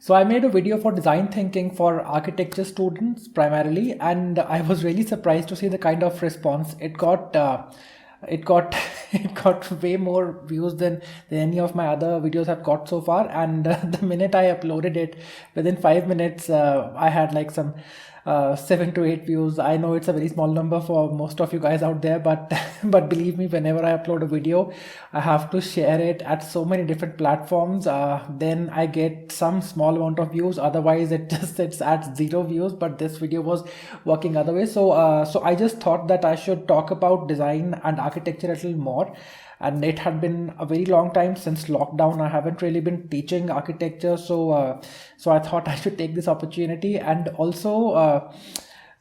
So I made a video for design thinking for architecture students primarily, and I was really surprised to see the kind of response it got. It got it got way more views than any of my other videos have got so far. And the minute I uploaded it, within 5 minutes, I had like some 7 to 8 views. I know it's a very small number for most of you guys out there, but but believe me, whenever I upload a video, I have to share it at so many different platforms. Then I get some small amount of views. Otherwise, it just sits at 0 views. But this video was working other way. So I just thought that I should talk about design and architecture a little more. And it had been a very long time since lockdown. I haven't really been teaching architecture, so I thought I should take this opportunity. And also,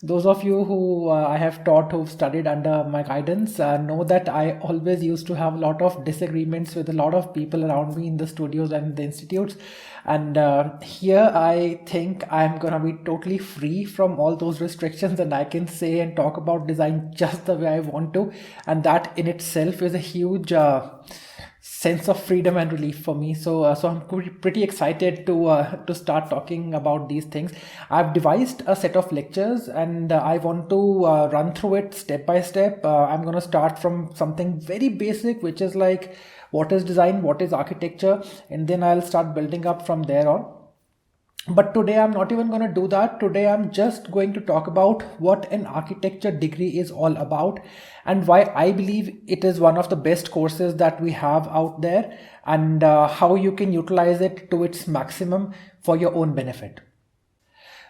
those of you who I have taught, who've studied under my guidance, know that I always used to have a lot of disagreements with a lot of people around me in the studios and the institutes. And here I think I'm gonna be totally free from all those restrictions, and I can say and talk about design just the way I want to. And that in itself is a huge sense of freedom and relief for me. So I'm pretty excited to start talking about these things. I've devised a set of lectures, and I want to run through it step by step. I'm going to start from something very basic, which is like what is design, what is architecture, and then I'll start building up from there on. But today I'm not even going to do that. Today I'm just going to talk about what an architecture degree is all about, and why I believe it is one of the best courses that we have out there, and how you can utilize it to its maximum for your own benefit.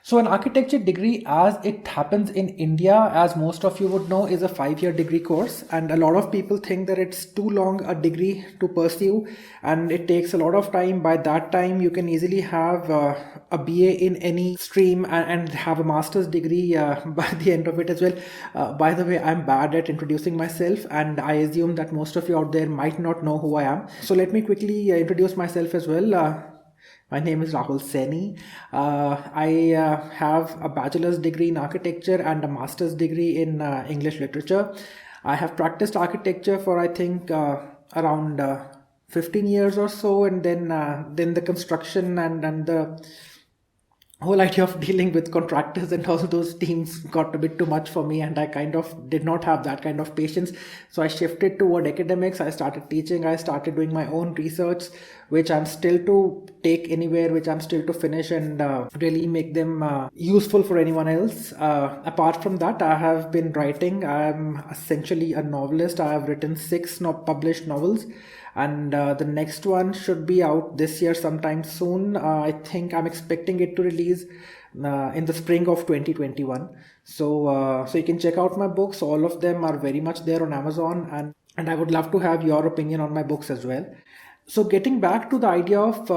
So an architecture degree, as it happens in India, as most of you would know, is a 5-year degree course. And a lot of people think that it's too long a degree to pursue and it takes a lot of time. By that time, you can easily have a BA in any stream and have a master's degree by the end of it as well. By the way, I'm bad at introducing myself, and I assume that most of you out there might not know who I am. So let me quickly introduce myself as well. My name is Rahul Saini. I have a bachelor's degree in architecture and a master's degree in English literature. I have practiced architecture for I think around 15 years or so, and then the construction and the whole idea of dealing with contractors and all those teams got a bit too much for me, and I kind of did not have that kind of patience. So I shifted toward academics. I started teaching. I started doing my own research, which I'm still to take anywhere, which I'm still to finish and really make them useful for anyone else. Apart from that, I have been writing. I'm essentially a novelist. I have written 6 published novels, and the next one should be out this year sometime soon. I think I'm expecting it to release in the spring of 2021. So you can check out my books. All of them are very much there on Amazon, and I would love to have your opinion on my books as well. So getting back to the idea of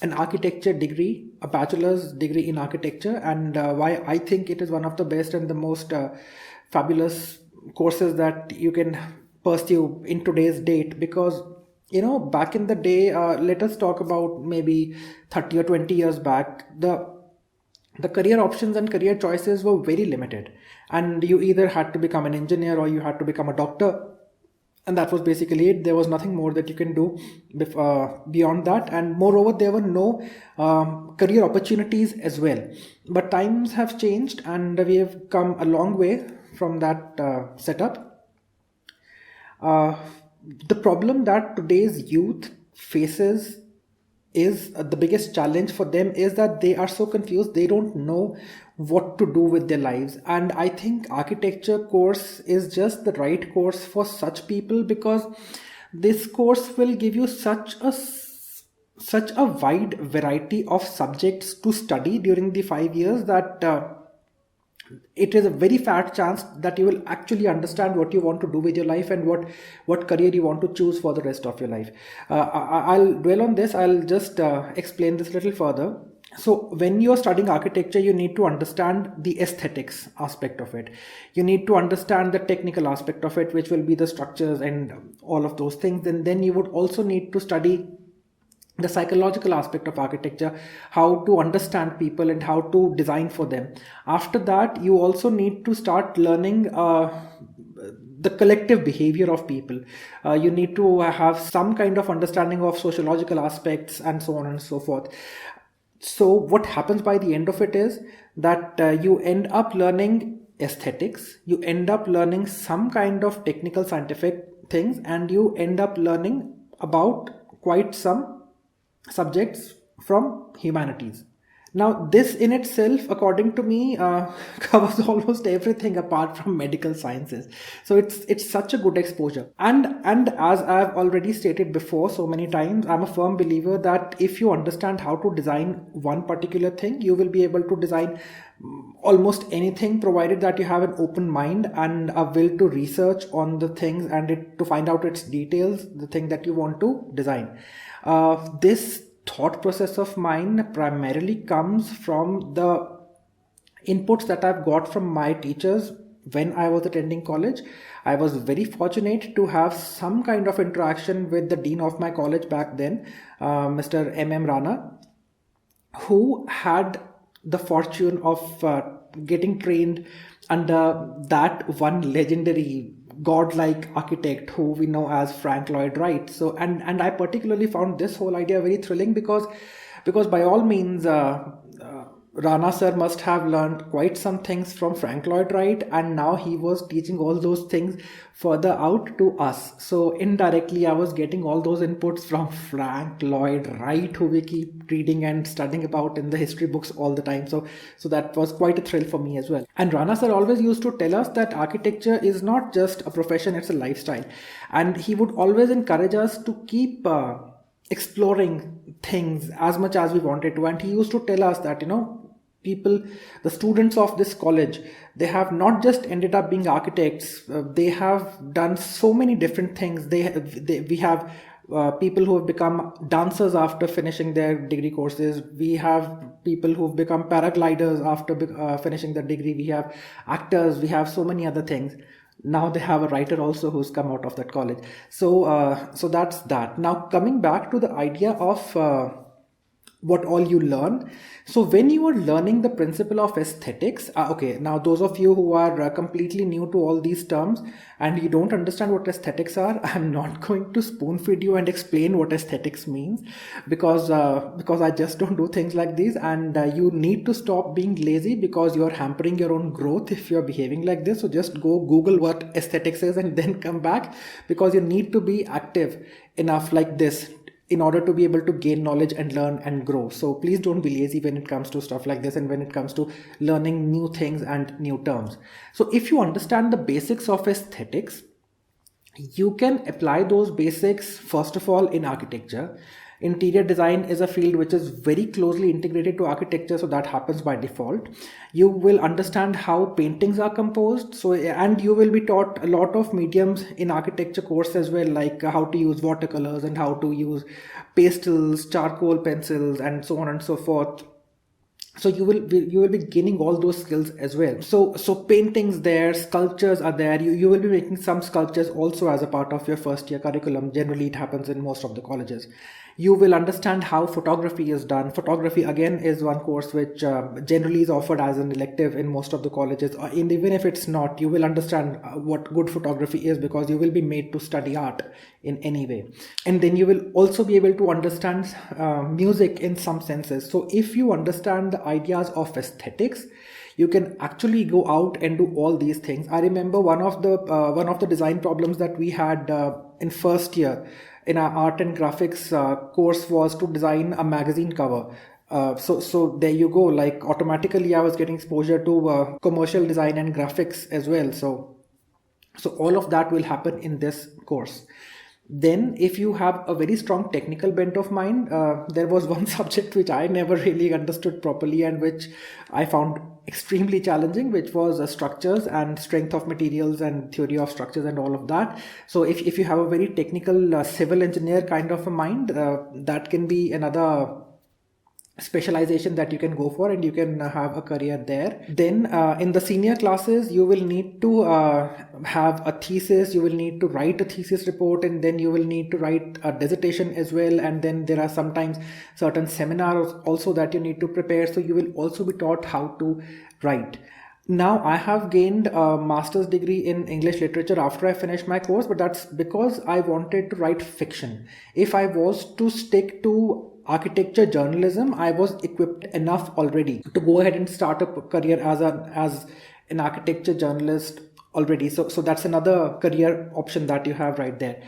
an architecture degree, a bachelor's degree in architecture, and why I think it is one of the best and the most fabulous courses that you can pursue in today's date. Because back in the day, let us talk about maybe 30 or 20 years back, the career options and career choices were very limited, and you either had to become an engineer or you had to become a doctor, and that was basically it. There was nothing more that you can do beyond that, and moreover there were no career opportunities as well. But times have changed, and we have come a long way from that setup. The problem that today's youth faces is the biggest challenge for them is that they are so confused. They don't know what to do with their lives, and I think architecture course is just the right course for such people, because this course will give you such a wide variety of subjects to study during the 5 years that it is a very fat chance that you will actually understand what you want to do with your life and what career you want to choose for the rest of your life. I'll dwell on this. I'll just explain this a little further. So when you're studying architecture, you need to understand the aesthetics aspect of it. You need to understand the technical aspect of it, which will be the structures and all of those things. And then you would also need to study the psychological aspect of architecture, how to understand people and how to design for them. After that, you also need to start learning the collective behavior of people. You need to have some kind of understanding of sociological aspects and so on and so forth. So what happens by the end of it is that you end up learning aesthetics, you end up learning some kind of technical scientific things, and you end up learning about quite some subjects from humanities. Now, this in itself, according to me, covers almost everything apart from medical sciences. So it's such a good exposure. And as I've already stated before so many times, I'm a firm believer that if you understand how to design one particular thing, you will be able to design almost anything, provided that you have an open mind and a will to research on the things and to find out its details, the thing that you want to design. This thought process of mine primarily comes from the inputs that I've got from my teachers when I was attending college. I was very fortunate to have some kind of interaction with the dean of my college back then, Mr. M. Rana, who had the fortune of getting trained under that one legendary godlike architect who we know as Frank Lloyd Wright. So and I particularly found this whole idea very thrilling because by all means Rana sir must have learned quite some things from Frank Lloyd Wright, and now he was teaching all those things further out to us. So indirectly, I was getting all those inputs from Frank Lloyd Wright, who we keep reading and studying about in the history books all the time. So that was quite a thrill for me as well. And Rana sir always used to tell us that architecture is not just a profession; it's a lifestyle, and he would always encourage us to keep exploring things as much as we wanted to. And he used to tell us that, people, the students of this college, they have not just ended up being architects, they have done so many different things. We have people who have become dancers after finishing their degree courses. We have people who've become paragliders after finishing their degree. We have actors. We have so many other things. Now they have a writer also who's come out of that college. So that's that. Now coming back to the idea of what all you learn. So when you are learning the principle of aesthetics, okay, now those of you who are completely new to all these terms and you don't understand what aesthetics are, I'm not going to spoon feed you and explain what aesthetics means, because I just don't do things like these. And you need to stop being lazy, because you're hampering your own growth if you're behaving like this. So just go Google what aesthetics is and then come back, because you need to be active enough like this in order to be able to gain knowledge and learn and grow. So please don't be lazy when it comes to stuff like this and when it comes to learning new things and new terms. So if you understand the basics of aesthetics, you can apply those basics first of all in architecture. Interior design is a field which is very closely integrated to architecture, so that happens by default. You will understand how paintings are composed, and you will be taught a lot of mediums in architecture course as well, like how to use watercolors and how to use pastels, charcoal pencils, and so on and so forth. So you will be gaining all those skills as well. So paintings there, sculptures are there. You will be making some sculptures also as a part of your first year curriculum. Generally it happens in most of the colleges. You will understand how photography is done. Photography again is one course which generally is offered as an elective in most of the colleges, and even if it's not, you will understand what good photography is, because you will be made to study art in any way. And then you will also be able to understand music in some senses. So if you understand the ideas of aesthetics, you can actually go out and do all these things. I remember one of the design problems that we had in first year in our art and graphics course was to design a magazine cover. So there you go, like automatically I was getting exposure to commercial design and graphics as well. So all of that will happen in this course. Then if you have a very strong technical bent of mind, there was one subject which I never really understood properly and which I found extremely challenging, which was structures and strength of materials and theory of structures and all of that. So if you have a very technical civil engineer kind of a mind, that can be another specialization that you can go for, and you can have a career there. Then in the senior classes, you will need to have a thesis, you will need to write a thesis report, and then you will need to write a dissertation as well. And then there are sometimes certain seminars also that you need to prepare. So you will also be taught how to write. Now I have gained a master's degree in English literature after I finished my course, but that's because I wanted to write fiction. If I was to stick to architecture journalism, I was equipped enough already to go ahead and start a career as an architecture journalist already. So that's another career option that you have right there.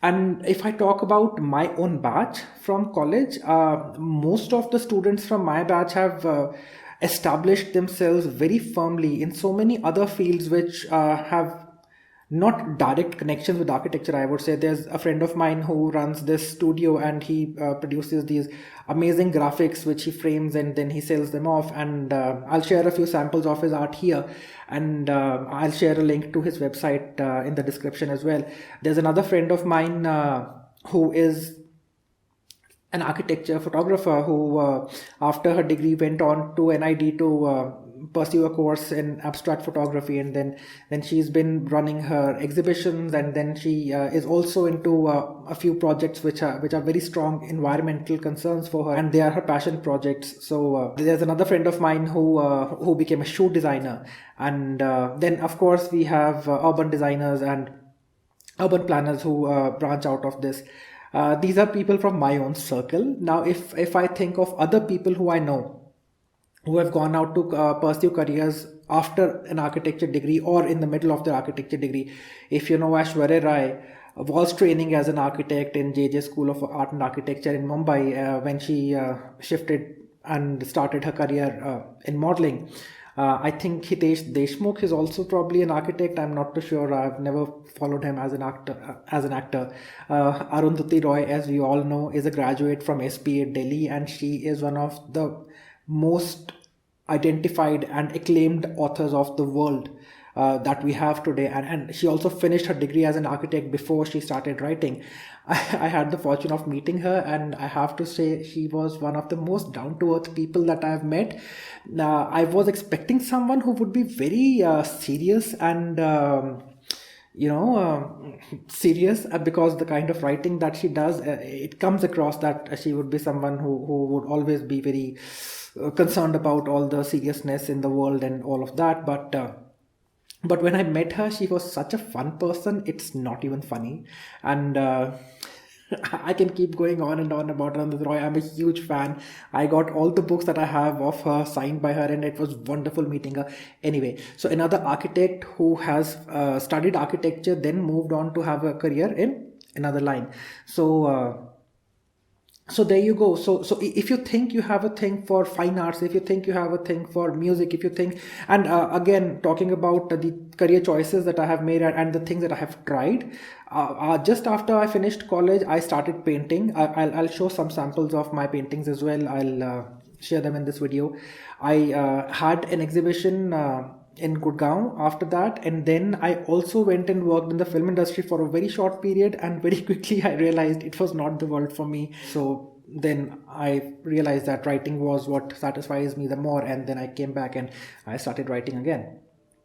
And if I talk about my own batch from college, most of the students from my batch have established themselves very firmly in so many other fields which have not direct connections with architecture. I would say there's a friend of mine who runs this studio, and he produces these amazing graphics which he frames and then he sells them off. And I'll share a few samples of his art here, and I'll share a link to his website in the description as well. There's another friend of mine who is an architecture photographer who, after her degree, went on to NID to pursue a course in abstract photography, and then she's been running her exhibitions, and then she is also into a few projects which are very strong environmental concerns for her, and they are her passion projects. So there's another friend of mine who became a shoe designer, and then of course we have urban designers and urban planners who branch out of this. These are people from my own circle. Now, if I think of other people who I know who have gone out to pursue careers after an architecture degree or in the middle of their architecture degree, if you know Aishwarya Rai was training as an architect in JJ School of Art and Architecture in Mumbai when she shifted and started her career in modeling. I think Hitesh Deshmukh is also probably an architect. I'm not too sure. I've never followed him as an actor. Arundhati Roy, as we all know, is a graduate from SPA Delhi, and she is one of the most identified and acclaimed authors of the world that we have today. And she also finished her degree as an architect before she started writing. I had the fortune of meeting her, and I have to say she was one of the most down-to-earth people that I've met. I was expecting someone who would be very serious and serious, because the kind of writing that she does, it comes across that she would be someone who would always be very concerned about all the seriousness in the world and all of that. But when I met her, she was such a fun person. It's not even funny. And I can keep going on and on about Arundhati Roy. I'm a huge fan. I got all the books that I have of her signed by her, and it was wonderful meeting her. Anyway, so another architect who has studied architecture, then moved on to have a career in another line. So there you go. So if you think you have a thing for fine arts, if you think you have a thing for music, if you think, and again, talking about the career choices that I have made and the things that I have tried, just after I finished college, I started painting. I'll show some samples of my paintings as well. I'll share them in this video. I had an exhibition in Gurgaon after that, and then I also went and worked in the film industry for a very short period, and very quickly I realized it was not the world for me. So then I realized that writing was what satisfies me the more, and then I came back and I started writing again.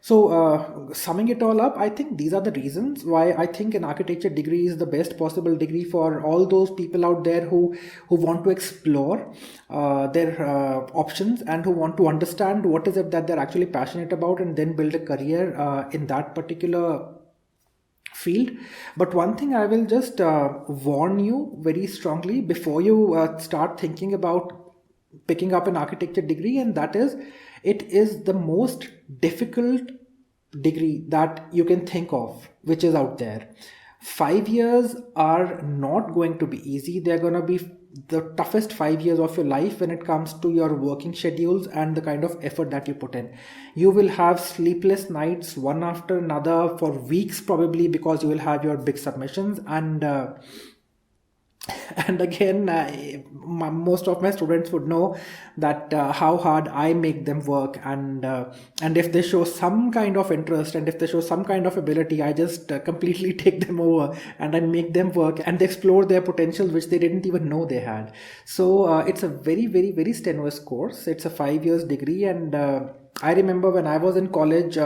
So, summing it all up, I think these are the reasons why I think an architecture degree is the best possible degree for all those people out there who want to explore their options, and who want to understand what is it that they're actually passionate about, and then build a career in that particular field. But one thing I will just warn you very strongly before you start thinking about picking up an architecture degree, and that is, it is the most difficult degree that you can think of which is out there. 5 years are not going to be easy. They're going to be the toughest 5 years of your life when it comes to your working schedules and the kind of effort that you put in. You will have sleepless nights one after another for weeks probably, because you will have your big submissions, and again, most of my students would know that how hard I make them work, and if they show some kind of interest, and if they show some kind of ability, I just completely take them over, and I make them work, and they explore their potentials which they didn't even know they had. So it's a very, very, very strenuous course. It's a 5 years degree, and I remember when I was in college,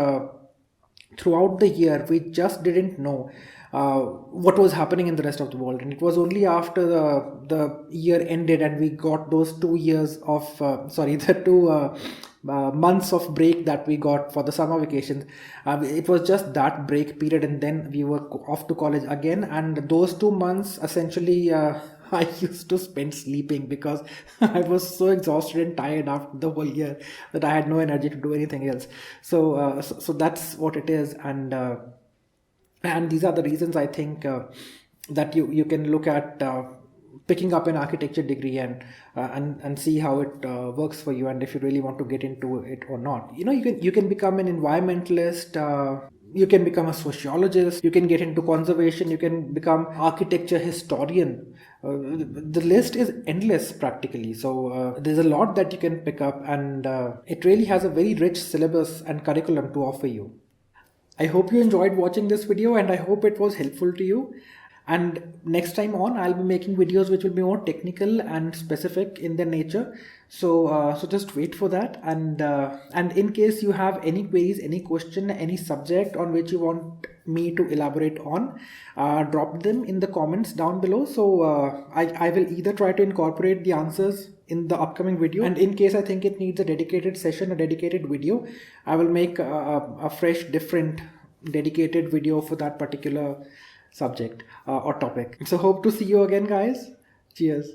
throughout the year we just didn't know what was happening in the rest of the world. And it was only after the year ended and we got those 2 years of the 2 months of break that we got for the summer vacations. It was just that break period, and then we were off to college again. And those 2 months essentially, I used to spend sleeping because I was so exhausted and tired after the whole year that I had no energy to do anything else. So that's what it is. And these are the reasons I think that you can look at picking up an architecture degree and see how it works for you, and if you really want to get into it or not. You can become an environmentalist, you can become a sociologist, you can get into conservation, you can become architecture historian. The list is endless practically. So there's a lot that you can pick up, and it really has a very rich syllabus and curriculum to offer you. I hope you enjoyed watching this video, and I hope it was helpful to you. And next time on, I'll be making videos which will be more technical and specific in their nature. So just wait for that. And in case you have any queries, any question, any subject on which you want me to elaborate on, drop them in the comments down below. So I will either try to incorporate the answers in the upcoming video, and in case I think it needs a dedicated session, a dedicated video, I will make a fresh, different, dedicated video for that particular subject or topic. So hope to see you again, guys. Cheers.